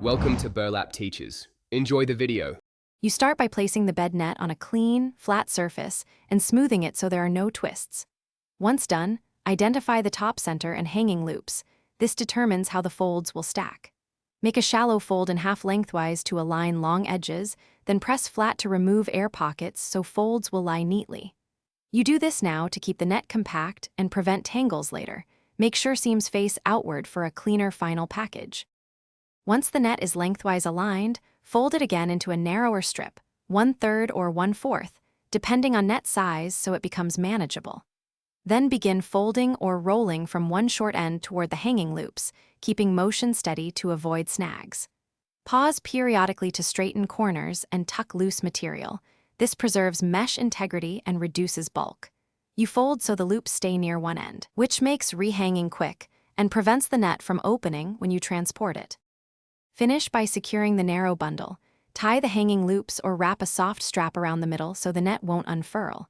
Welcome to Burlap Teachers. Enjoy the video. You start by placing the bed net on a clean, flat surface and smoothing it so there are no twists. Once done, identify the top center and hanging loops. This determines how the folds will stack. Make a shallow fold in half lengthwise to align long edges, then press flat to remove air pockets so folds will lie neatly. You do this now to keep the net compact and prevent tangles later. Make sure seams face outward for a cleaner final package. Once the net is lengthwise aligned, fold it again into a narrower strip, 1/3 or 1/4, depending on net size so it becomes manageable. Then begin folding or rolling from one short end toward the hanging loops, keeping motion steady to avoid snags. Pause periodically to straighten corners and tuck loose material. This preserves mesh integrity and reduces bulk. You fold so the loops stay near one end, which makes rehanging quick and prevents the net from opening when you transport it. Finish by securing the narrow bundle. Tie the hanging loops or wrap a soft strap around the middle so the net won't unfurl.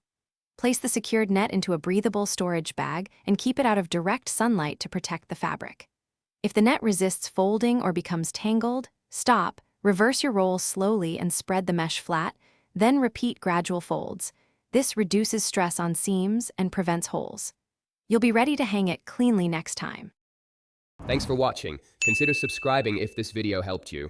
Place the secured net into a breathable storage bag and keep it out of direct sunlight to protect the fabric. If the net resists folding or becomes tangled, stop, reverse your roll slowly and spread the mesh flat, then repeat gradual folds. This reduces stress on seams and prevents holes. You'll be ready to hang it cleanly next time. Thanks for watching. Consider subscribing if this video helped you.